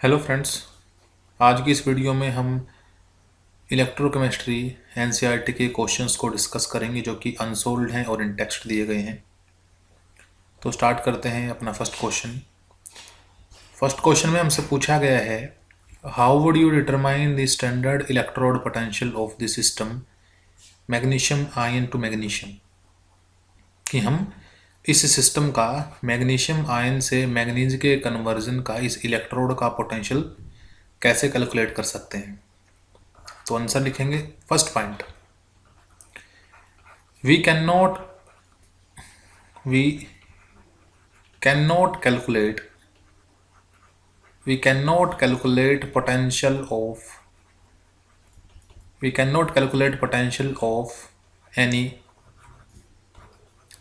Hello friends. आज की इस वीडियो में हम इलेक्ट्रोकेमिस्ट्री एनसीईआरटी के क्वेश्चंस को डिस्कस करेंगे जो कि अनसोल्ड हैं और इन टेक्स्ट दिए गए हैं। तो स्टार्ट करते हैं अपना फर्स्ट क्वेश्चन। फर्स्ट क्वेश्चन में हमसे पूछा गया है, how would you determine the standard electrode potential of the system magnesium ion to magnesium, कि हम इस सिस्टम का मैग्नीशियम आयन से मैग्नीज के कन्वर्जन का इस इलेक्ट्रोड का पोटेंशियल कैसे कैलकुलेट कर सकते हैं। तो आंसर लिखेंगे first point, we can not calculate potential of any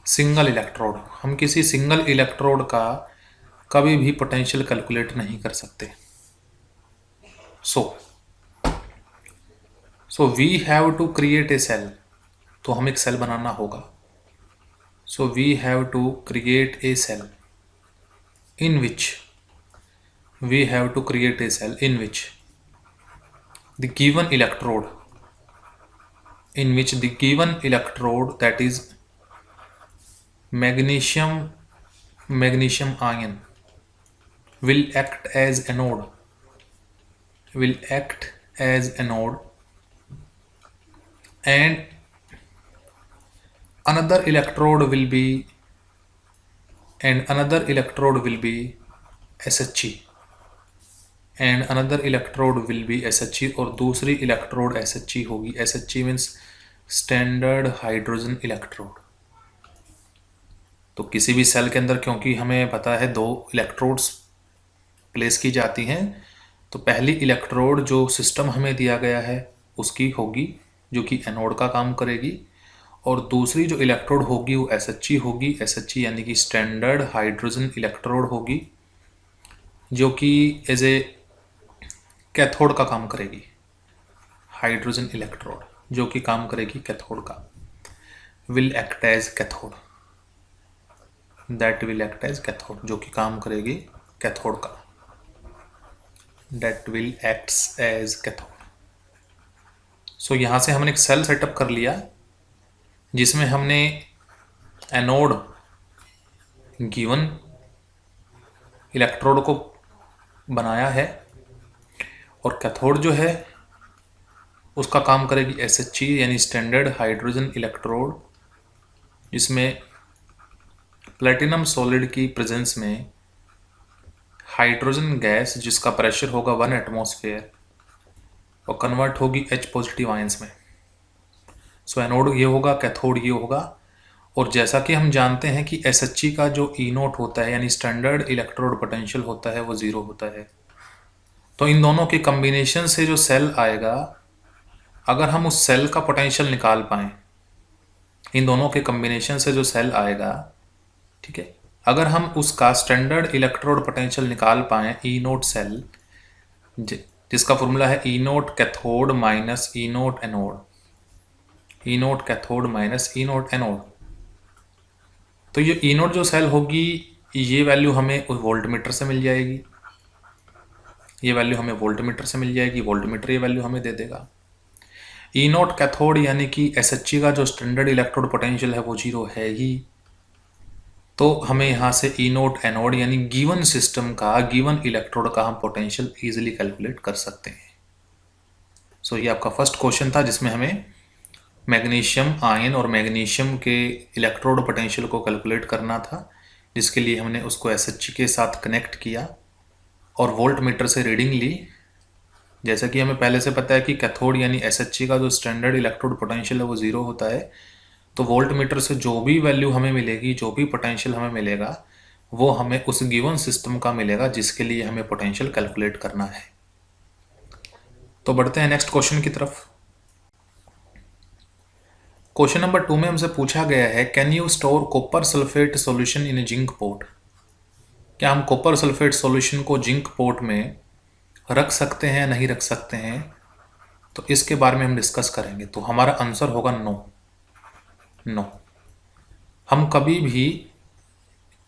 single electrode. हम किसी सिंगल इलेक्ट्रोड का कभी भी पोटेंशियल कैलकुलेट नहीं कर सकते। So we have to create a cell, तो हम एक सेल बनाना होगा। So we have to create a cell in which the given electrode, that is magnesium ion, will act as anode, and another electrode will be SHE, और दूसरी electrode SHE होगी। SHE means standard hydrogen electrode. तो किसी भी cell के अंदर, क्योंकि हमें पता है दो इलेक्ट्रोड्स प्लेस की जाती हैं, तो पहली इलेक्ट्रोड जो सिस्टम हमें दिया गया है उसकी होगी जो कि एनोड का काम करेगी, और दूसरी जो इलेक्ट्रोड होगी वो SHE होगी। SHE यानी कि स्टैंडर्ड हाइड्रोजन इलेक्ट्रोड होगी, जो कि एज ए कैथोड का काम करेगी। हाइड्रोजन इलेक्ट्रोड जो कि काम करेगी कैथोड का, विल एक्ट एज कैथोड, जो कि काम करेगी कैथोड का, that will acts as cathode। सो यहाँ से हमने एक सेल सेटअप कर लिया जिसमें हमने एनोड गिवन इलेक्ट्रोड को बनाया है, और कैथोड जो है उसका काम करेगी SHE यानी स्टैंडर्ड हाइड्रोजन इलेक्ट्रोड, जिसमें प्लेटिनम सॉलिड की प्रेजेंस में हाइड्रोजन गैस जिसका प्रेशर होगा 1 एटमॉस्फेयर और कन्वर्ट होगी H पॉजिटिव आयंस में। सो एनोड ये होगा, कैथोड ये होगा। और जैसा कि हम जानते हैं कि SHE का जो E0 होता है यानी स्टैंडर्ड इलेक्ट्रोड पोटेंशियल होता है वो 0 होता है। तो इन दोनों के कम्बिनेशन से जो सेल आएगा, अगर हम उस सेल का पोटेंशियल निकाल पाएँ, इन दोनों के कम्बिनेशन से जो सेल आएगा, ठीक है, अगर हम उसका स्टैंडर्ड इलेक्ट्रोड पोटेंशियल निकाल पाएँ E0 सेल, जिसका फॉर्मूला है E0 cathode minus E0 anode, E0 cathode minus E0 anode, तो ये E0 जो सेल होगी ये वैल्यू हमें वोल्टमीटर से मिल जाएगी। वोल्टमीटर ये वैल्यू हमें दे देगा। E0 कैथोड यानी कि SHE का जो स्टैंडर्ड इलेक्ट्रोड पोटेंशियल है वो 0 है ही, तो हमें यहाँ से E0 एनोड यानी गिवन सिस्टम का, गिवन इलेक्ट्रोड का हम पोटेंशियल ईजिली कैलकुलेट कर सकते हैं। सो ये आपका फर्स्ट क्वेश्चन था जिसमें हमें मैग्नीशियम आयन और मैग्नीशियम के इलेक्ट्रोड पोटेंशियल को कैलकुलेट करना था, जिसके लिए हमने उसको SHE के साथ कनेक्ट किया और वोल्टमीटर से रीडिंग ली। जैसा कि हमें पहले से पता है कि कैथोड यानी SHE का जो स्टैंडर्ड इलेक्ट्रोड पोटेंशियल है वो 0 होता है, तो वोल्टमीटर से जो भी वैल्यू हमें मिलेगी, जो भी पोटेंशियल हमें मिलेगा, वो हमें उस गिवन सिस्टम का मिलेगा जिसके लिए हमें पोटेंशियल कैलकुलेट करना है। तो बढ़ते हैं नेक्स्ट क्वेश्चन की तरफ। क्वेश्चन नंबर 2 में हमसे पूछा गया है, can you store copper sulphate solution in a zinc pot. क्या हम कॉपर सल्फेट सॉल्यूशन को जिंक पोट में रख सकते हैं, नहीं रख सकते हैं, तो इसके बारे में हम डिस्कस करेंगे। तो हमारा आंसर होगा नो। हम कभी भी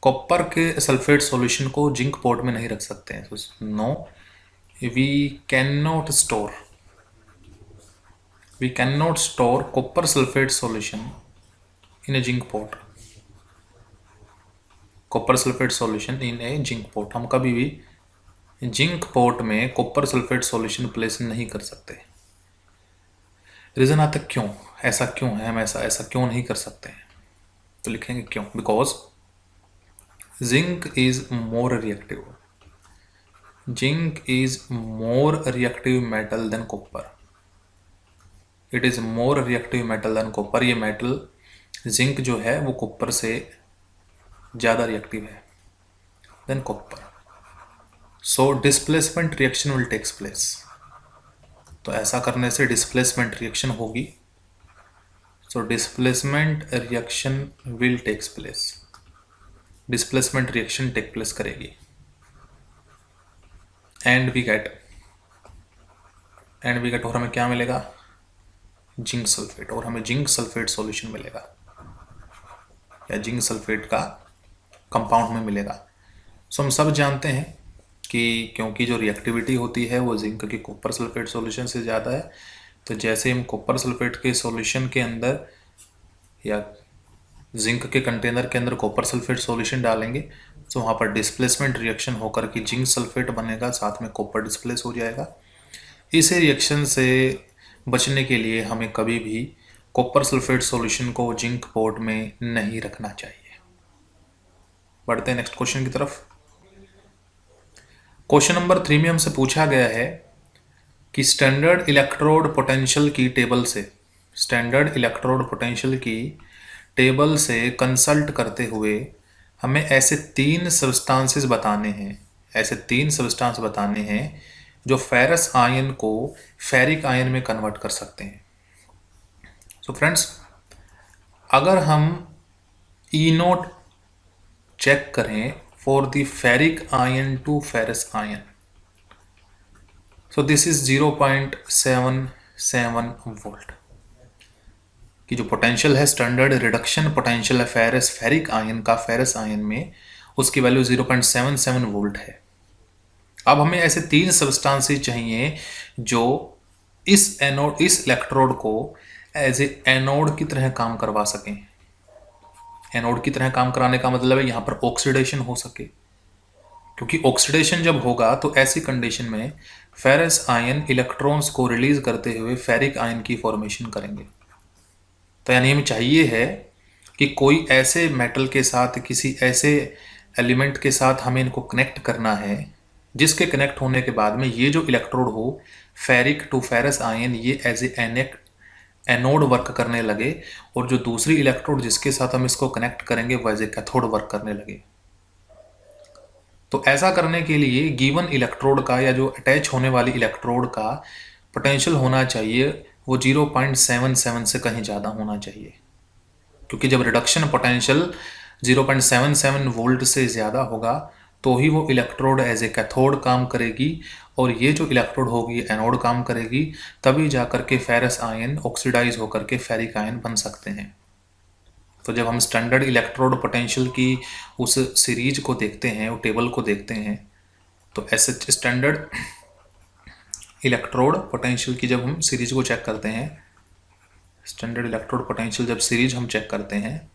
कॉपर के सल्फेट सॉल्यूशन को जिंक पोट में नहीं रख सकते हैं। तो no, we cannot store copper sulfate solution in a zinc pot. Copper sulphate solution in a zinc pot, हम कभी भी जिंक पोट में कॉपर सल्फेट सॉल्यूशन प्लेस नहीं कर सकते। रीजन आता क्यों, ऐसा क्यों है, हम ऐसा क्यों नहीं कर सकते हैं? तो लिखेंगे क्यों, because zinc is more reactive, zinc is more reactive metal than copper, it is more reactive metal than copper. ये मेटल जिंक जो है वो कॉपर से ज़्यादा रिएक्टिव है than copper, so displacement reaction will takes place. तो ऐसा करने से डिस्प्लेसमेंट रिएक्शन होगी, so displacement reaction will takes place, displacement reaction take place करेगी एंड वी गेट और हमें क्या मिलेगा, जिंक सल्फेट, और हमें जिंक सल्फेट सॉल्यूशन मिलेगा या जिंक सल्फेट का कंपाउंड में मिलेगा। सो हम सब जानते हैं कि क्योंकि जो रिएक्टिविटी होती है वो जिंक की कॉपर सल्फेट सॉल्यूशन से ज़्यादा है, तो जैसे हम कॉपर सल्फेट के सॉल्यूशन के अंदर या जिंक के कंटेनर के अंदर कॉपर सल्फेट सॉल्यूशन डालेंगे तो वहाँ पर डिस्प्लेसमेंट रिएक्शन होकर कि जिंक सल्फेट बनेगा, साथ में कॉपर डिस्प्लेस हो जाएगा। इस रिएक्शन से बचने के लिए हमें कभी भी कॉपर सल्फेट सॉल्यूशन को जिंक पोट में नहीं रखना चाहिए। बढ़ते हैं नेक्स्ट क्वेश्चन की तरफ। क्वेश्चन नंबर 3 में हमसे पूछा गया है कि स्टैंडर्ड इलेक्ट्रोड पोटेंशियल की टेबल से कंसल्ट करते हुए हमें ऐसे तीन सब्सटेंसेस बताने हैं जो फेरस आयन को फेरिक आयन में कन्वर्ट कर सकते हैं। सो फ्रेंड्स, अगर हम ई नोट चेक करें for the ferric ion to ferrous ion, so this is 0.77 volt की जो पोटेंशियल है, स्टैंडर्ड रिडक्शन पोटेंशियल है फेरिक आयन का फेरस आयन में, उसकी वैल्यू 0.77 वोल्ट है। अब हमें ऐसे तीन सब्सटेंसेस चाहिए जो इस इलेक्ट्रोड को एज ए एनोड की तरह काम करवा सकें। एनोड की तरह काम कराने का मतलब है यहाँ पर ऑक्सीडेशन हो सके, क्योंकि ऑक्सीडेशन जब होगा तो ऐसी कंडीशन में फेरस आयन इलेक्ट्रॉन्स को रिलीज करते हुए फेरिक आयन की फॉर्मेशन करेंगे। तो यानी हमें चाहिए है कि कोई ऐसे मेटल के साथ, किसी ऐसे एलिमेंट के साथ हमें इनको कनेक्ट करना है जिसके कनेक्ट होने के बाद में ये जो इलेक्ट्रोड हो फेरिक टू फेरस आयन, ये एज ए एनोड वर्क करने लगे, और जो दूसरी इलेक्ट्रोड जिसके साथ हम इसको कनेक्ट करेंगे वो एज ए कैथोड वर्क करने लगे। तो ऐसा करने के लिए गिवन इलेक्ट्रोड का या जो अटैच होने वाली इलेक्ट्रोड का पोटेंशियल होना चाहिए वो 0.77 से कहीं ज़्यादा होना चाहिए, क्योंकि जब रिडक्शन पोटेंशियल 0.77 वोल्ट से ज़्यादा होगा तो ही वो इलेक्ट्रोड एज ए कैथोड काम करेगी, और ये जो इलेक्ट्रोड होगी एनोड काम करेगी, तभी जाकर के फेरस आयन ऑक्सीडाइज होकर के फेरिक आयन बन सकते हैं। तो जब हम स्टैंडर्ड इलेक्ट्रोड पोटेंशियल की उस सीरीज को देखते हैं, वो टेबल को देखते हैं, तो ऐसे स्टैंडर्ड इलेक्ट्रोड पोटेंशियल की जब हम सीरीज को चेक करते हैं, स्टैंडर्ड इलेक्ट्रोड पोटेंशियल जब सीरीज हम चेक करते हैं,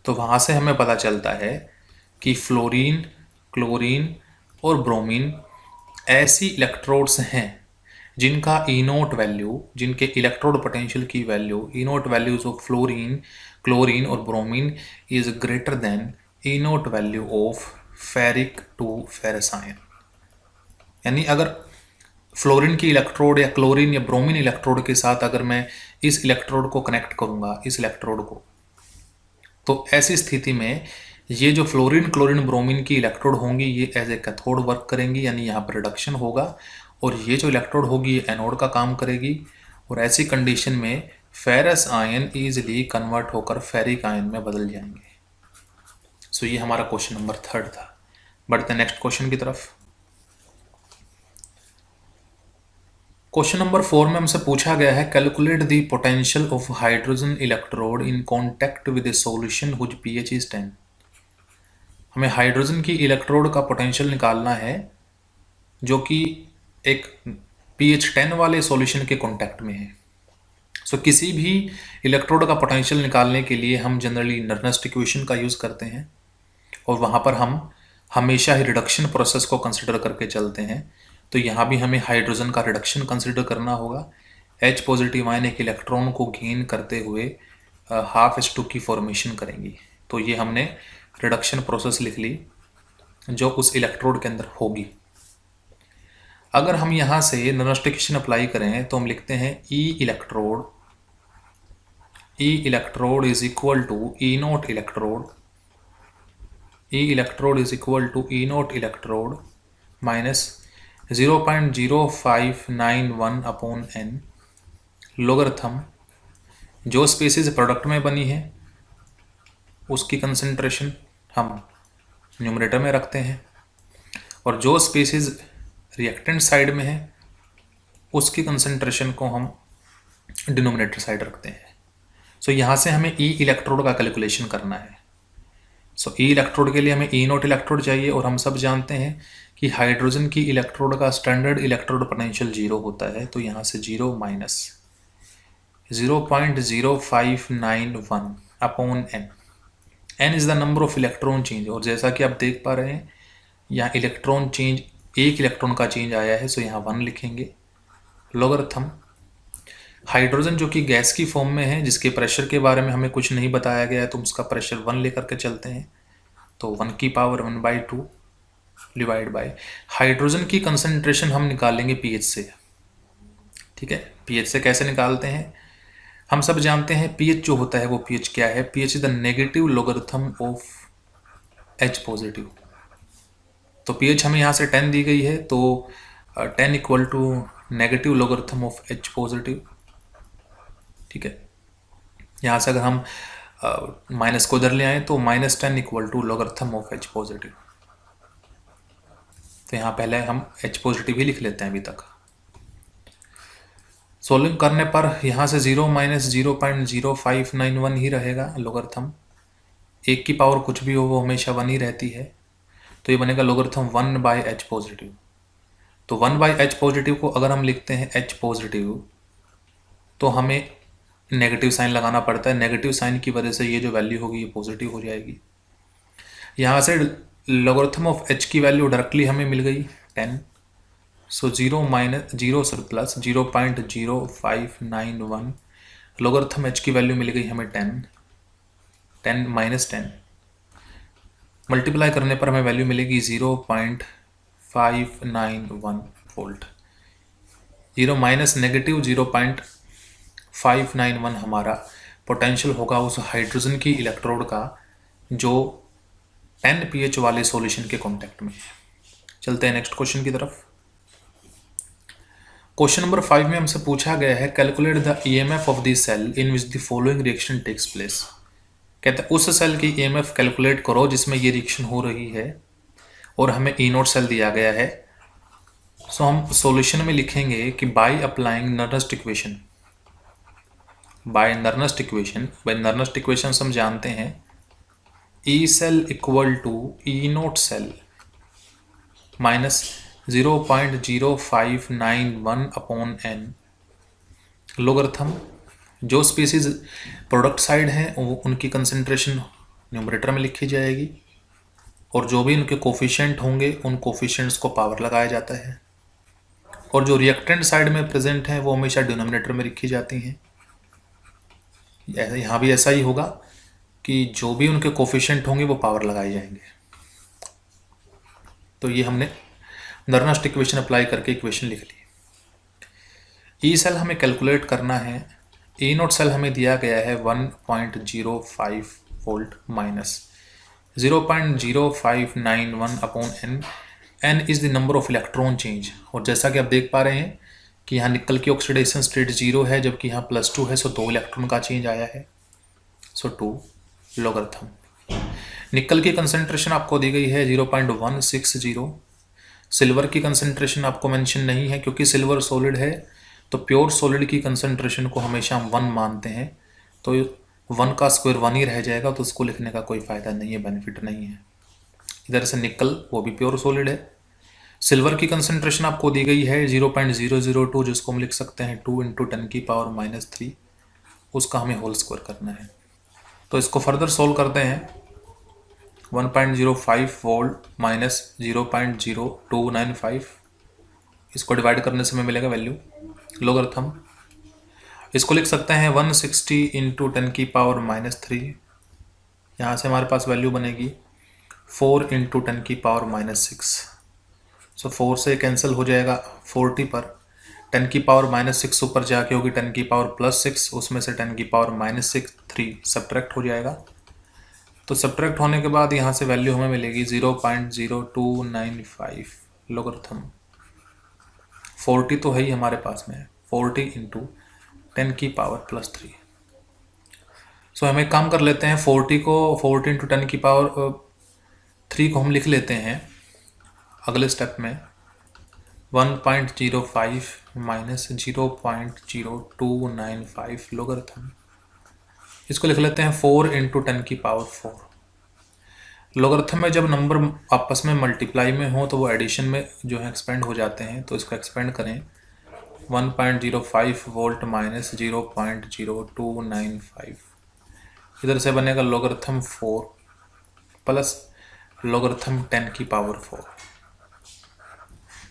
तो वहाँ से हमें पता चलता है कि फ्लोरीन, क्लोरीन और ब्रोमीन ऐसी इलेक्ट्रोड्स हैं जिनका इनोट वैल्यू, जिनके इलेक्ट्रोड पोटेंशियल की value, E naught values of fluorine, chlorine और bromine is greater than E naught value of ferric to ferrous ion. यानी अगर फ्लोरीन की इलेक्ट्रोड या क्लोरीन या ब्रोमीन इलेक्ट्रोड के साथ अगर मैं इस इलेक्ट्रोड को कनेक्ट करूंगा, इस इलेक्ट्रोड को, तो ऐसी स्थिति में ये जो फ्लोरीन, क्लोरीन, ब्रोमीन की इलेक्ट्रोड होंगी ये एज ए कैथोड वर्क करेंगी, यानी यहाँ पर रिडक्शन होगा, और ये जो इलेक्ट्रोड होगी ये एनोड का काम करेगी, और ऐसी कंडीशन में फेरस आयन ईजिली कन्वर्ट होकर फेरिक आयन में बदल जाएंगे। सो ये हमारा क्वेश्चन नंबर 3 था। बढ़ते हैं नेक्स्ट क्वेश्चन की तरफ। क्वेश्चन नंबर 4 में हमसे पूछा गया है calculate the potential of hydrogen electrode in contact with a solution whose pH is 10। हमें हाइड्रोजन की इलेक्ट्रोड का पोटेंशियल निकालना है जो कि एक pH 10 वाले सॉल्यूशन के कांटेक्ट में है। सो किसी भी इलेक्ट्रोड का पोटेंशियल निकालने के लिए हम जनरली नर्नेस्ट इक्वेशन का यूज़ करते हैं और वहाँ पर हम हमेशा ही रिडक्शन प्रोसेस को कंसिडर करके चलते हैं। तो यहाँ भी हमें हाइड्रोजन का रिडक्शन कंसिडर करना होगा। H पॉजिटिव आयन एक इलेक्ट्रॉन को गेन करते हुए हाफ H2 की फॉर्मेशन करेंगी। तो ये हमने रिडक्शन प्रोसेस लिख ली जो उस इलेक्ट्रोड के अंदर होगी। अगर हम यहाँ से नर्नेस्ट इक्वेशन अप्लाई करें तो हम लिखते हैं E electrode is equal to E naught electrode, E electrode is equal to E naught electrode minus 0.0591 upon n logarithm जो स्पीसीज प्रोडक्ट में बनी है उसकी कंसंट्रेशन हम न्यूमरेटर में रखते हैं और जो स्पीसीज रिएक्टेंट साइड में है उसकी कंसंट्रेशन को हम डिनोमिनेटर साइड रखते हैं। सो यहाँ से हमें ई इलेक्ट्रोड का कैलकुलेशन करना है। सो ई इलेक्ट्रोड के लिए हमें ई नॉट इलेक्ट्रोड चाहिए और हम सब जानते हैं कि हाइड्रोजन की इलेक्ट्रोड का स्टैंडर्ड इलेक्ट्रोड पोटेंशियल 0 होता है। तो यहाँ से 0 minus 0.0591 upon n, n is the number of electron change. और जैसा कि आप देख पा रहे हैं यहाँ इलेक्ट्रॉन चेंज, एक इलेक्ट्रॉन का चेंज आया है, सो यहाँ 1 लिखेंगे। लोगरथम हाइड्रोजन जो कि गैस की फॉर्म में है, जिसके प्रेशर के बारे में हमें कुछ नहीं बताया गया है, तो उसका प्रेशर 1 लेकर के चलते हैं। तो 1 की पावर 1/2 डिवाइड बाय हाइड्रोजन की कंसंट्रेशन हम निकालेंगे पीएच से। ठीक है, पीएच से कैसे निकालते हैं? हम सब जानते हैं पीएच जो होता है वो पीएच क्या है? PH is the negative logarithm of H positive. तो पीएच हमें यहाँ से 10 दी गई है, तो 10 equal to negative logarithm of H positive. ठीक है, यहाँ से अगर हम माइनस को इधर ले आए तो -10 equal to logarithm of H positive. तो यहाँ पहले हम एच पॉजिटिव ही लिख लेते हैं अभी तक। सोल्विंग करने पर यहाँ से 0 माइनस 0.0591 ही रहेगा लोगरिथम। एक की पावर कुछ भी हो वो हमेशा 1 ही रहती है, तो ये बनेगा लोगरिथम 1/h पॉजिटिव। तो 1/h पॉजिटिव को अगर हम लिखते हैं h पॉजिटिव तो हमें नेगेटिव साइन लगाना पड़ता है। नेगेटिव साइन की वजह से ये जो वैल्यू होगी ये पॉजिटिव हो जाएगी। यहाँ से लोगरिथम ऑफ h की वैल्यू डायरेक्टली हमें मिल गई 10। सो 0 सर प्लस 0.0591 लोगरिथम h की वैल्यू मिल गई हमें 10 माइनस 10 मल्टीप्लाई करने पर हमें वैल्यू मिलेगी 0.591 वोल्ट। 0 माइनस नेगेटिव 0.591 हमारा पोटेंशियल होगा उस हाइड्रोजन की इलेक्ट्रोड का जो 10 pH वाले सॉल्यूशन के कांटेक्ट में है। चलते हैं नेक्स्ट क्वेश्चन की तरफ। क्वेश्चन नंबर 5 में हमसे पूछा गया है calculate the EMF of the cell in which the following reaction takes place. कहते हैं उस सेल की ईएमएफ कैलकुलेट करो जिसमें ये रिएक्शन हो रही है और हमें ई नोट सेल दिया गया है। सो हम सॉल्यूशन में लिखेंगे कि by applying Nernst equation, by Nernst equation हम जानते हैं E cell equal to E naught cell minus 0.0591 upon n logarithm जो स्पीसीज प्रोडक्ट साइड है उनकी कंसंट्रेशन न्यूमरेटर में लिखी जाएगी और जो भी उनके कोफिशिएंट होंगे उन कोफिशिएंट्स को पावर लगाया जाता है और जो रिएक्टेंट साइड में प्रेजेंट हैं वो हमेशा डिनोमिनेटर में लिखी जाती हैं। यहाँ भी ऐसा ही होगा कि जो भी उनके कोफिशिएंट होंगे वो पावर लगाए जाएंगे। तो ये हमने नर्नेस्ट इक्वेशन अप्लाई करके इक्वेशन लिख ली। ई सेल हमें कैलकुलेट करना है। ई नोट सेल हमें दिया गया है 1.05 volt minus 0.0591 upon n। n is the number of electron change और जैसा कि आप देख पा रहे हैं कि यहाँ निकल की ऑक्सीडेशन स्टेट 0 है जबकि यहाँ +2 है, सो 2 इलेक्ट्रॉन का चेंज आया है। सो 2 लोगरिथम। निकल की कंसंट्रेशन आपको दी गई है 0.160। सिल्वर की कंसंट्रेशन आपको मेंशन नहीं है क्योंकि सिल्वर सॉलिड है, तो प्योर सॉलिड की कंसंट्रेशन को हमेशा हम 1 मानते हैं, तो 1 का स्क्वायर 1 ही रह जाएगा, तो उसको लिखने का कोई फ़ायदा नहीं है, बेनिफिट नहीं है। इधर से निकल वो भी प्योर सॉलिड है, सिल्वर की कंसंट्रेशन आपको दी गई है 0.002, जिसको हम लिख सकते हैं 2 × 10⁻³ उसका हमें होल स्क्वायर करना है। तो इसको फर्दर सोल्व करते हैं। 1.05 वोल्ट माइनस 0.0295, इसको डिवाइड करने से हमें मिलेगा वैल्यू लोगरिथम। इसको लिख सकते हैं 160 × 10⁻³ यहाँ से हमारे पास वैल्यू बनेगी 4 × 10⁻⁶। सो 4 से कैंसिल हो जाएगा 40 पर, 10⁻⁶ ऊपर जाके होगी 10⁻+6, उसमें से 10⁻⁻6 3 सब्ट्रैक्ट हो जाएगा। तो सब्ट्रैक्ट होने के बाद यहाँ से वैल्यू हमें मिलेगी 0.0295 लोगरिथम। 40 तो है ही हमारे पास में, 40 × 10⁻+3। सो हम एक काम कर लेते हैं, 40 × 10⁻³ को हम लिख लेते हैं अगले स्टेप में 1.05 माइनस 0.0295 लोगरिथम। इसको लिख लेते हैं 4 × 10⁻⁴। लोगरिथम में जब नंबर आपस में मल्टीप्लाई में हो तो वो एडिशन में जो है एक्सपेंड हो जाते हैं। तो इसको एक्सपेंड करें 1.05 वोल्ट माइनस 0.0295, इधर से बनेगा लोगरिथम 4 प्लस लोगरिथम 10⁻⁴,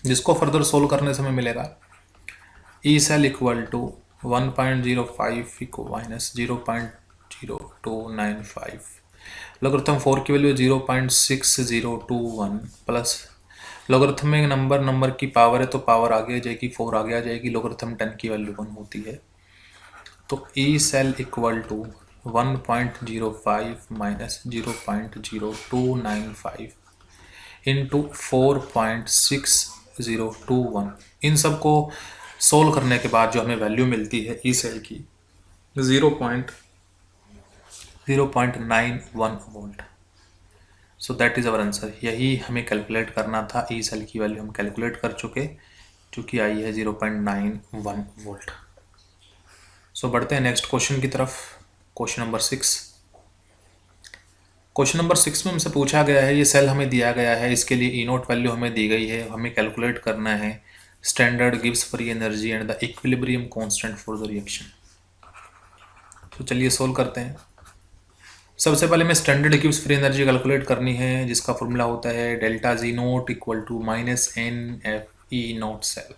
जिसको फर्दर सोल्व करने से हमें मिलेगा E cell equal to 1.05 minus 0.0295, logarithm 4 की वैल्यू 0.6021 प्लस लोगरिथम में नंबर की पावर है तो पावर आगे आ जाएगी, 4 आगे आ जाएगी, लोगरिथम 10 की वैल्यू 1 होती है। तो E cell equal to 1.05 minus 0.0295 into 4.6021। इन सब को सोल्व करने के बाद जो हमें वैल्यू मिलती है ई सेल की 0.91 volt. So that is our answer. यही हमें कैलकुलेट करना था। ई सेल की वैल्यू हम कैलकुलेट कर चुके, चूँकि आई है 0.91 वोल्ट। सो बढ़ते हैं नेक्स्ट क्वेश्चन की तरफ। Question number 6। क्वेश्चन नंबर 6 में हमसे पूछा गया है, ये सेल हमें दिया गया है, इसके लिए ई नोट वैल्यू हमें दी गई है, हमें कैलकुलेट करना है स्टैंडर्ड गिव्स free energy and the equilibrium constant for the reaction. तो चलिए सोल्व करते हैं। सबसे पहले हमें स्टैंडर्ड गिव्स फ्री एनर्जी कैलकुलेट करनी है, जिसका फॉर्मूला होता है delta G naught equal to minus NFE0 cell.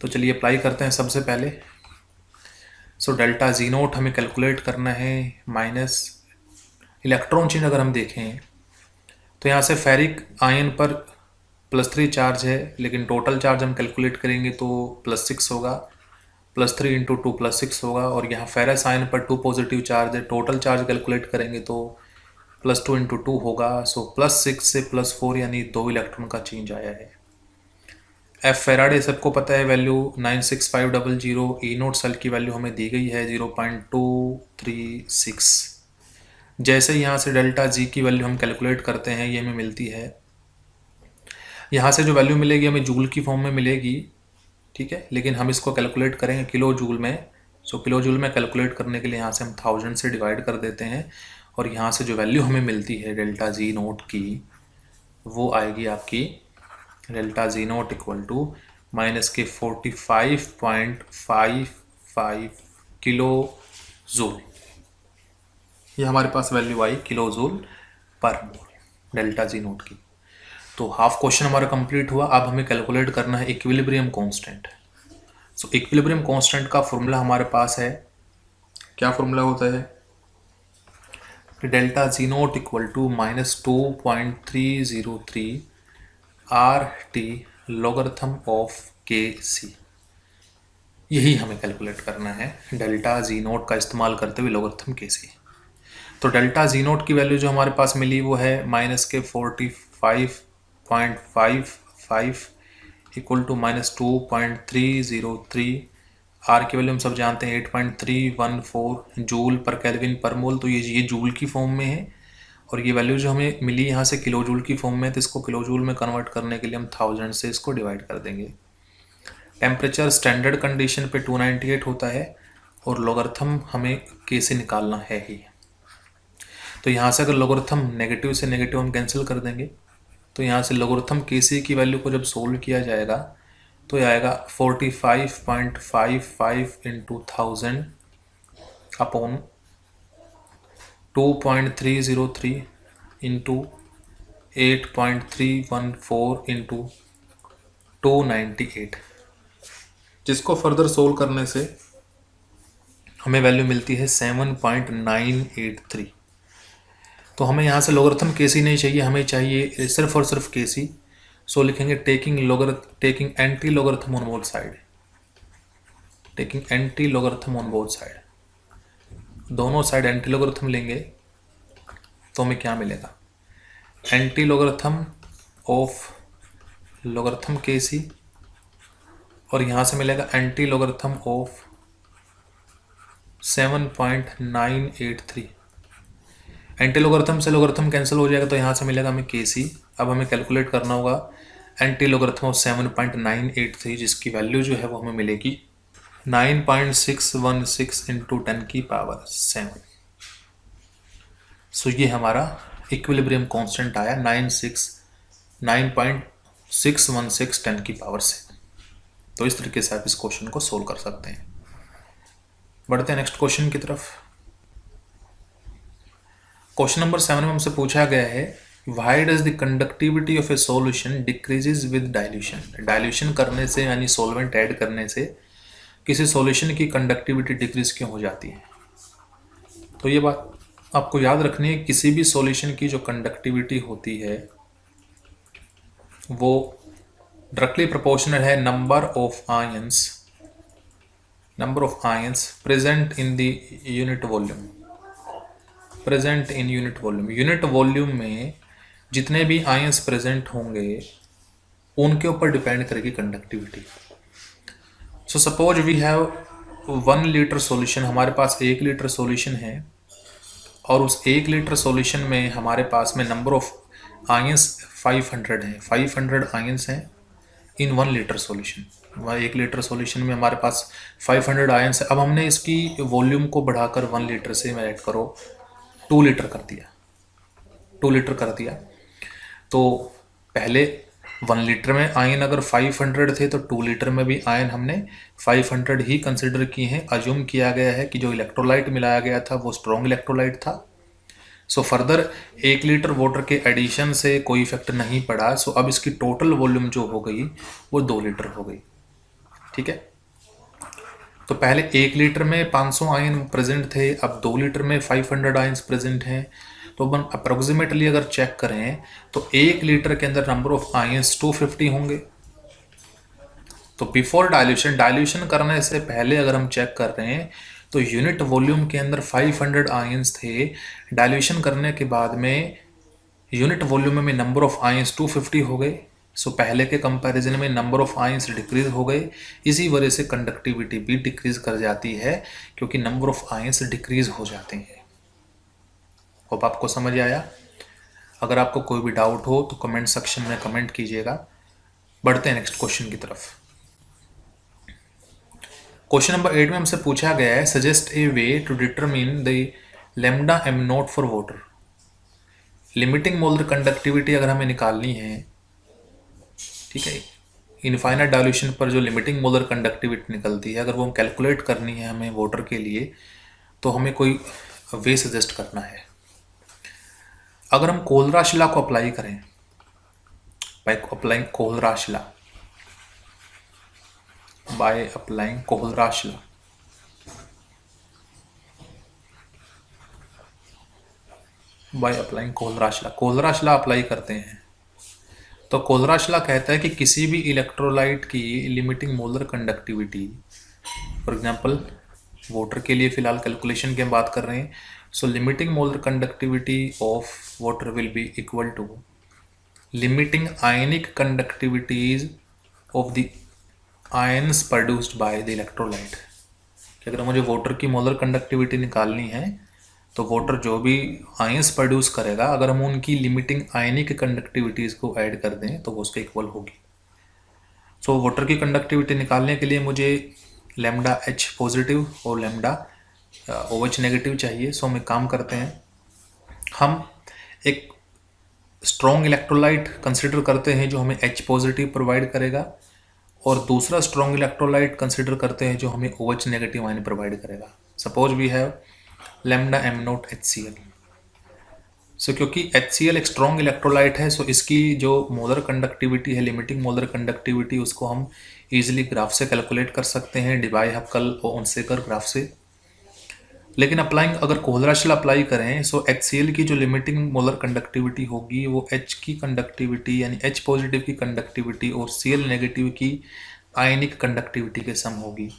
तो चलिए अप्लाई करते हैं सबसे पहले। सो डेल्टा जी नोट हमें कैलकुलेट करना है माइनस इलेक्ट्रॉन चेंज अगर हम देखें तो यहाँ से फेरिक आयन पर +3 चार्ज है, लेकिन टोटल चार्ज हम कैलकुलेट करेंगे तो +6 होगा, +3 × 2 +6 होगा। और यहाँ फेरस आयन पर 2 पॉजिटिव चार्ज है, टोटल चार्ज कैलकुलेट करेंगे तो +2 × 2 होगा। सो +6 से +4 यानी 2 इलेक्ट्रॉन का चेंज आया है। एफ फेराडे सबको पता है वैल्यू 96500। ई नोट सेल की वैल्यू हमें दी गई है 0.236। जैसे यहाँ से डेल्टा जी की वैल्यू हम कैलकुलेट करते हैं, ये हमें मिलती है, यहाँ से जो वैल्यू मिलेगी हमें जूल की फॉर्म में मिलेगी, ठीक है, लेकिन हम इसको कैलकुलेट करेंगे किलो जूल में। सो किलो जूल में कैलकुलेट करने के लिए यहाँ से हम 1000 से डिवाइड कर देते हैं, और यहाँ से जो वैल्यू हमें मिलती है डेल्टा जी नोट की, वो आएगी आपकी delta G naught equal to minus के 45.55 किलो जूल। ये हमारे पास वैल्यू आई kilo joule per mole delta G note की। तो हाफ क्वेश्चन हमारा कंप्लीट हुआ। अब हमें कैलकुलेट करना है equilibrium constant. So equilibrium constant का फॉर्मूला हमारे पास है, क्या फॉर्मूला होता है, delta G naught equal to -2.303 RT logarithm of KC। यही हमें कैलकुलेट करना है डेल्टा जी नोट का इस्तेमाल करते हुए लोगरिथम KC। तो डेल्टा जी नोट की वैल्यू जो हमारे पास मिली वो है -45.55 इक्वल टू -2.303। आर की वैल्यू हम सब जानते हैं 8.314 जूल पर केल्विन पर मोल। तो ये जूल की फॉर्म में है, और ये वैल्यू जो हमें मिली यहाँ से किलो जूल की फॉर्म में, तो इसको किलो जूल में कन्वर्ट करने के लिए हम 1000 से इसको डिवाइड कर देंगे। टेम्परेचर स्टैंडर्ड कंडीशन पे 298 होता है, और लोगरिथम हमें कैसे निकालना है ही। तो यहाँ से अगर लोगरिथम नेगेटिव से नेगेटिव हम कैंसिल कर देंगे, तो यहाँ से लोगरिथम केसी की वैल्यू को जब सोल्व किया जाएगा तो ये आएगा 45.55 इंटू 1000 अपॉन 2.303 इंटू 8.314 इंटू 298, जिसको फर्दर सोल्व करने से हमें वैल्यू मिलती है 7.983। तो हमें यहाँ से लोगरिथम केसी नहीं चाहिए, हमें चाहिए सिर्फ और सिर्फ केसी। सो लिखेंगे taking anti logarithm on both side, taking anti logarithm on both side, दोनों साइड एंटी लोगरिथम लेंगे तो हमें क्या मिलेगा, एंटी लोगरिथम ऑफ लोगरिथम केसी, और यहाँ से मिलेगा anti logarithm of 7.983। Anti logarithm से लोगरिथम कैंसिल हो जाएगा तो यहाँ से मिलेगा हमें केसी। अब हमें कैलकुलेट करना होगा एंटी लोगरिथम ऑफ 7.983, जिसकी वैल्यू जो है वो हमें मिलेगी 9.616 इंटू 10 की पावर 7। सो ये हमारा इक्विलिब्रियम कांस्टेंट आया 9.616 10 की पावर 7। तो इस तरीके से आप इस क्वेश्चन को सोल्व कर सकते हैं। बढ़ते हैं नेक्स्ट क्वेश्चन की तरफ। क्वेश्चन नंबर 7 में हमसे पूछा गया है why does the conductivity of A solution decreases with dilution. Dilution करने से यानी सॉल्वेंट ऐड करने से किसी सॉल्यूशन की कंडक्टिविटी डिक्रीज क्यों हो जाती है। तो ये बात आपको याद रखनी है, किसी भी सॉल्यूशन की जो कंडक्टिविटी होती है वो डायरेक्टली प्रोपोर्शनल है number of ions present in the unit volume, present in unit volume. Unit volume में जितने भी आयंस प्रेजेंट होंगे उनके ऊपर डिपेंड करेगी conductivity. So suppose we have 1 litre solution, हमारे पास 1 लीटर सॉल्यूशन है और उस 1 लीटर सॉल्यूशन में हमारे पास में नंबर ऑफ आयंस 500 हैं, 500 आयंस हैं इन 1 लीटर सॉल्यूशन। 1 लीटर सॉल्यूशन में हमारे पास 500 आयंस है। अब हमने इसकी वॉल्यूम को बढ़ाकर 1 लीटर से ऐड करो 2 लीटर कर दिया, 2 लीटर कर दिया। तो पहले 1 लीटर में आयन अगर 500 थे तो 2 लीटर में भी आयन हमने 500 ही कंसिडर किए हैं। अज्यूम किया गया है कि जो इलेक्ट्रोलाइट मिलाया गया था वो स्ट्रॉन्ग इलेक्ट्रोलाइट था। सो फर्दर 1 लीटर वाटर के एडिशन से कोई इफेक्ट नहीं पड़ा। सो अब इसकी टोटल वॉल्यूम जो हो गई वो 2 लीटर हो गई। ठीक है, तो पहले 1 लीटर में 500 आयन प्रेजेंट थे, अब 2 लीटर में 500 आयंस प्रेजेंट हैं। तो अपन अप्रोक्सीमेटली अगर चेक करें तो 1 लीटर के अंदर नंबर ऑफ आयंस 250 होंगे। तो बिफोर डाइल्यूशन करने से पहले अगर हम चेक कर रहे हैं तो यूनिट वॉल्यूम के अंदर 500 आयंस थे, डाइल्यूशन करने के बाद में यूनिट वॉल्यूम में नंबर ऑफ आयंस 250 हो गए। सो पहले के कंपैरिजन में नंबर ऑफ आयंस डिक्रीज हो गए, इसी वजह से कंडक्टिविटी भी डिक्रीज कर जाती है क्योंकि नंबर ऑफ आयंस डिक्रीज हो जाते हैं। होप आपको समझ आया। अगर आपको कोई भी डाउट हो तो कमेंट सेक्शन में कमेंट कीजिएगा। बढ़ते हैं नेक्स्ट क्वेश्चन की तरफ। क्वेश्चन नंबर 8 में हमसे पूछा गया है suggest a way to determine the lambda M naught for water. Limiting molar conductivity अगर हमें निकालनी है, ठीक है, इनफाइनाइट डाइल्यूशन पर जो लिमिटिंग मोलर कंडक्टिविटी निकलती है, अगर वो हम कैलकुलेट करनी है हमें वाटर के लिए तो हमें कोई वे सजेस्ट करना है। अगर हम कोलराश लॉ को अप्लाई करें, by applying Kohlrausch law, by applying Kohlrausch law, by applying Kohlrausch law apply करते हैं तो कोलराश लॉ कहता है कि किसी भी इलेक्ट्रोलाइट की limiting molar conductivity, for example water के लिए फिलहाल कैलकुलेशन की हम बात कर रहे हैं। So limiting molar conductivity of water will be equal to limiting ionic conductivities of the ions produced by the electrolyte. कि अगर मुझे वाटर की मोलर कंडक्टिविटी निकालनी है तो वाटर जो भी आयंस प्रोड्यूस करेगा, अगर हम उनकी लिमिटिंग आयनिक कंडक्टिविटीज़ को ऐड कर दें तो वो उसके इक्वल होगी। सो वाटर की कंडक्टिविटी निकालने के लिए मुझे लैम्डा एच पॉजिटिव और लैम्डा ओ एच नेगेटिव चाहिए। सो हम एक काम करते हैं, हम एक स्ट्रॉन्ग इलेक्ट्रोलाइट कंसिडर करते हैं जो हमें H पॉजिटिव प्रोवाइड करेगा, और दूसरा स्ट्रॉन्ग इलेक्ट्रोलाइट कंसिडर करते हैं जो हमें OH नेगेटिव आयन प्रोवाइड करेगा। Suppose we have lambda M naught HCl। So क्योंकि HCl एक स्ट्रॉन्ग इलेक्ट्रोलाइट है, सो इसकी जो मोलर कंडक्टिविटी है, लिमिटिंग मोलर कंडक्टिविटी, उसको हम इजीली ग्राफ से कैलकुलेट कर सकते हैं, डिबाई हक्कल और उनसेकर ग्राफ से। लेकिन अप्लाइंग अगर कोहलराशल अप्लाई करें, सो HCl की जो लिमिटिंग मोलर कंडक्टिविटी होगी वो H की कंडक्टिविटी यानी H पॉजिटिव की कंडक्टिविटी और Cl नेगेटिव की आयनिक कंडक्टिविटी के सम होगी।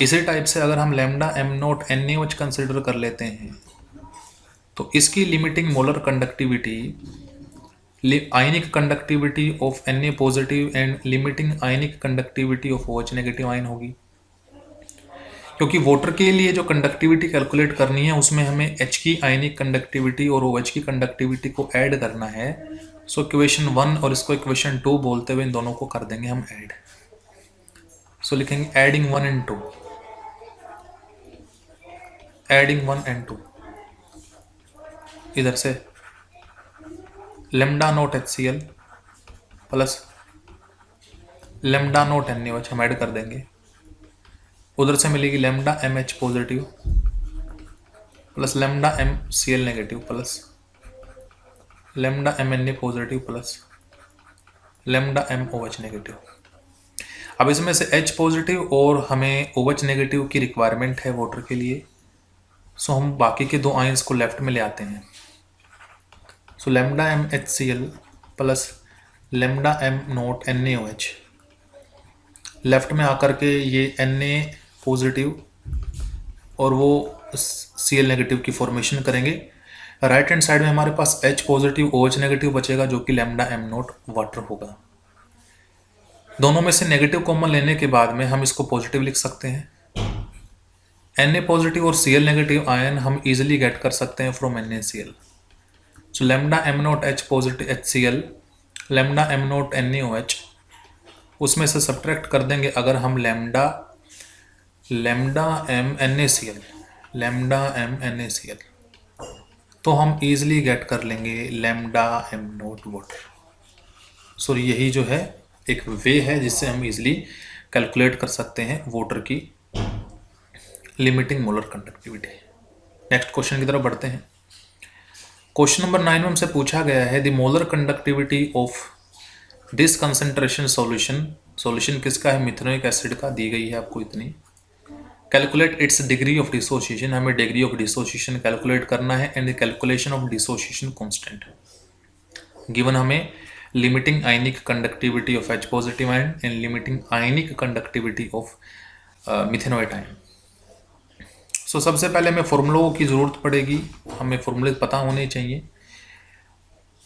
इसी टाइप से अगर हम lambda M not NaOH consider कर लेते हैं तो इसकी limiting molar conductivity ionic conductivity of Na positive and limiting ionic conductivity of OH negative ion होगी। क्योंकि वाटर के लिए जो कंडक्टिविटी कैलकुलेट करनी है उसमें हमें H की आयनिक कंडक्टिविटी और OH की कंडक्टिविटी को ऐड करना है। सो इक्वेशन 1 और इसको इक्वेशन 2 बोलते हुए इन दोनों को कर देंगे हम ऐड। सो लिखेंगे एडिंग 1 एंड 2, एडिंग 1 एंड 2। इधर से lambda naught HCl plus lambda naught NaOH हम ऐड कर देंगे। उधर से मिलेगी lambda MH positive plus lambda MCl negative plus lambda MNa positive plus lambda MOH negative. अब इसमें से H पॉजिटिव और हमें OH नेगेटिव की रिक्वायरमेंट है वाटर के लिए, सो हम बाकी के दो आयंस को लेफ्ट में ले आते हैं। सो lambda MHCl plus lambda M not NaOH left में आकर के ये Na पॉजिटिव और वो Cl नेगेटिव की फॉर्मेशन करेंगे। राइट हैंड साइड में हमारे पास H पॉजिटिव OH नेगेटिव बचेगा जो कि लैम्डा M नॉट वाटर होगा। दोनों में से नेगेटिव कॉमन लेने के बाद में हम इसको पॉजिटिव लिख सकते हैं। Na पॉजिटिव और Cl नेगेटिव आयन हम इजीली गेट कर सकते हैं from NaCl। So lambda M not H positive HCl lambda M not NaOH उसमें से सब्ट्रैक्ट कर देंगे अगर हम लैम्डा M NaCl तो हम इजीली गेट कर लेंगे लैम्डा M नॉट वाटर। सो यही जो है एक वे है जिससे हम इजीली कैलकुलेट कर सकते हैं वाटर की limiting molar conductivity. Next question की तरफ बढ़ते हैं। क्वेश्चन नंबर 9 में हमसे पूछा गया है the molar conductivity of this concentration solution किसका है, मिथेनोइक एसिड का, दी गई है आपको इतनी। Calculate its degree of dissociation, हमें डिग्री ऑफ डिसोसिएशन कैलकुलेट करना है and the calculation of dissociation constant. Given हमें limiting ionic conductivity of H positive ion and limiting ionic conductivity of methanoate ion. So सबसे पहले हमें फॉर्मूलों की ज़रूरत पड़ेगी, हमें फॉर्मूले पता होने चाहिए।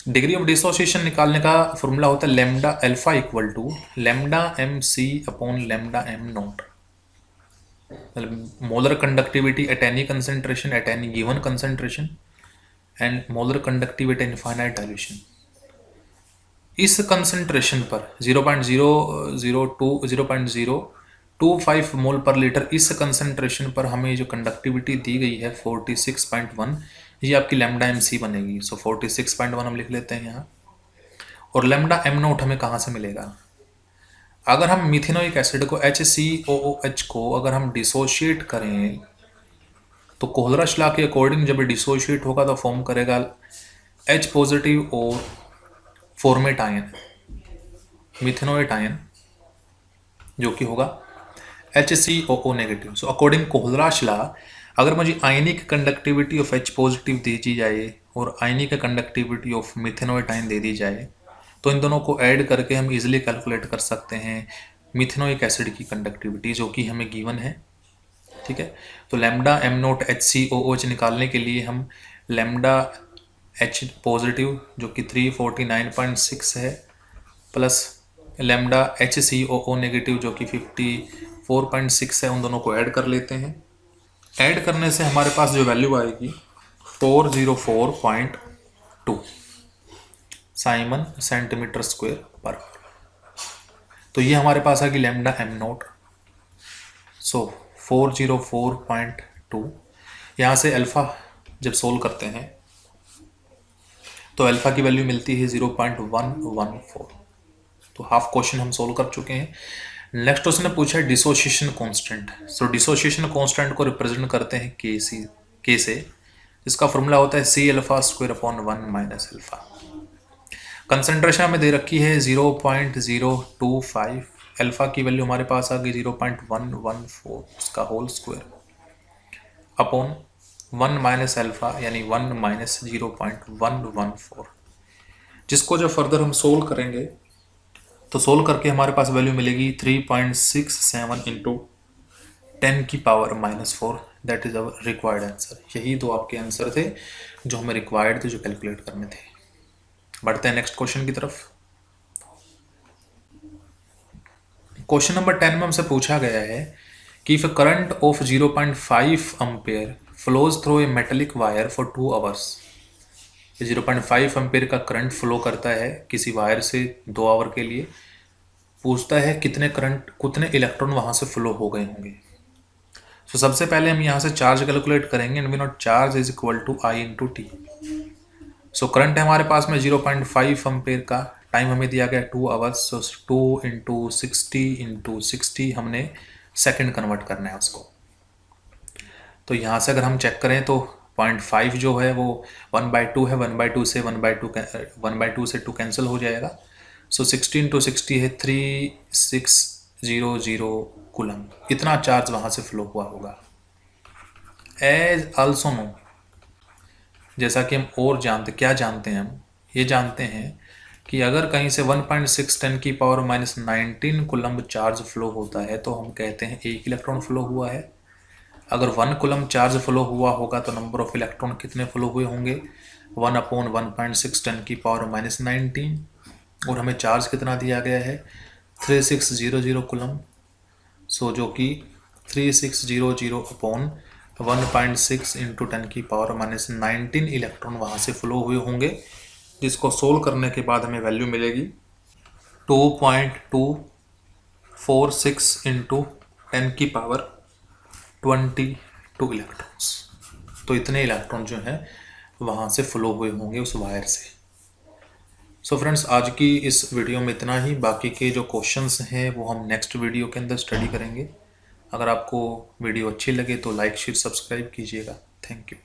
डिग्री ऑफ डिसोसिएशन निकालने का फॉर्मूला होता है lambda alpha equal to lambda MC upon lambda M naught. Molar conductivity at any concentration at any given concentration and molar conductivity at infinite dilution. इस कंसेंट्रेशन पर 0.025 मोल पर लीटर, इस concentration पर हमें जो कंडक्टिविटी दी गई है 46.1, ये आपकी लैम्डा MC बनेगी। सो 46.1 हम लिख लेते हैं यहाँ। और लैम्डा M नॉट हमें कहाँ से मिलेगा, अगर हम मिथेनोइक एसिड को HCOOH को अगर हम डिसोशिएट करें तो कोहलरश लॉ के अकॉर्डिंग जब डिसोशिएट होगा तो फॉर्म करेगा H पॉजिटिव और फॉर्मेट आयन मिथेनोइट आयन जो कि होगा HCOO negative. So according Kohlrausch law अगर मुझे ionic conductivity of H positive दी जाए और ionic conductivity of methanoate ion दे दी जाए तो इन दोनों को ऐड करके हम इजीली कैलकुलेट कर सकते हैं मिथेनोइक एसिड की कंडक्टिविटी जो कि हमें गिवन है। ठीक है, तो लैम्डा M नॉट HCOOH निकालने के लिए हम लैम्डा H पॉजिटिव जो कि 349.6 है प्लस लैम्डा HCOO नेगेटिव जो कि 54.6 है, उन दोनों को ऐड कर लेते हैं। ऐड करने से हमारे पास जो वैल्यू आएगी 404.2 साइमन सेंटीमीटर स्क्वायर पर। तो ये हमारे पास आएगी लैम्डा M नॉट। सो 404.2 यहाँ से अल्फ़ा जब सोल्व करते हैं तो अल्फा की वैल्यू मिलती है 0.114। तो हाफ क्वेश्चन हम सोल्व कर चुके हैं। नेक्स्ट क्वेश्चन ने पूछा है डिसोसिएशन कांस्टेंट। सो डिसोसिएशन कांस्टेंट को रिप्रेजेंट करते हैं के से, जिसका फॉर्मूला होता है C alpha square upon 1 minus alpha. Concentration हमें दे रखी है 0.025, अल्फा की वैल्यू हमारे पास आ गई 0.114 उसका whole square upon 1 minus alpha यानी 1 माइनस 0.114, जिसको जब फर्दर हम सोल्व करेंगे तो सोल्व करके हमारे पास वैल्यू मिलेगी 3.67 इंटू 10 की power -4। That is our required answer. यही दो आपके आंसर थे जो हमें रिक्वायर्ड थे, जो कैलकुलेट करने थे। बढ़ते हैं नेक्स्ट क्वेश्चन की तरफ। क्वेश्चन नंबर 10 में हमसे पूछा गया है कि if current of 0.5 ampere flows through a metallic wire for 2 hours. 0.5 ampere का करंट फ्लो करता है किसी वायर से 2 आवर के लिए। पूछता है कितने इलेक्ट्रॉन वहां से फ्लो हो गए होंगे। तो सबसे पहले हम यहाँ से चार्ज कैलकुलेट करेंगे, and we note charge is equal to I into T. So current है हमारे पास में 0.5 एम्पेयर का, टाइम हमें दिया गया 2 आवर्स। सो 2 इंटू 60 हमने सेकंड कन्वर्ट करना है उसको। तो यहाँ से अगर हम चेक करें तो 0.5 जो है वो 1/2 है, 1/2 से 1/2 से 2 कैंसिल हो जाएगा। सो 60 इंटू 60 है 3600 कूलम। इतना चार्ज वहाँ से फ्लो हुआ होगा। एज आल्सो नो, जैसा कि हम और क्या जानते हैं, हम ये जानते हैं कि अगर कहीं से 1.6 10 की पावर -19 कूलम चार्ज फ्लो होता है तो हम कहते हैं 1 इलेक्ट्रॉन फ्लो हुआ है। अगर 1 कूलम चार्ज फ्लो हुआ होगा तो नंबर ऑफ इलेक्ट्रॉन कितने फ्लो हुए होंगे, 1/1.6 10 की पावर -19, और हमें चार्ज कितना दिया गया है 3600 कूलम। सो जो कि 3600 अपॉन 1.6 इंटू 10 की पावर -19 इलेक्ट्रॉन वहाँ से फ्लो हुए होंगे, जिसको सोल्व करने के बाद हमें वैल्यू मिलेगी 2.246 इंटू 10 की पावर 22 इलेक्ट्रॉन्स। तो इतने इलेक्ट्रॉन जो हैं वहाँ से फ्लो हुए होंगे उस वायर से। सो फ्रेंड्स, आज की इस वीडियो में इतना ही। बाकी के जो क्वेश्चंस हैं वो हम नेक्स्ट वीडियो के अंदर स्टडी करेंगे। अगर आपको वीडियो अच्छी लगे तो लाइक शेयर सब्सक्राइब कीजिएगा। Thank you.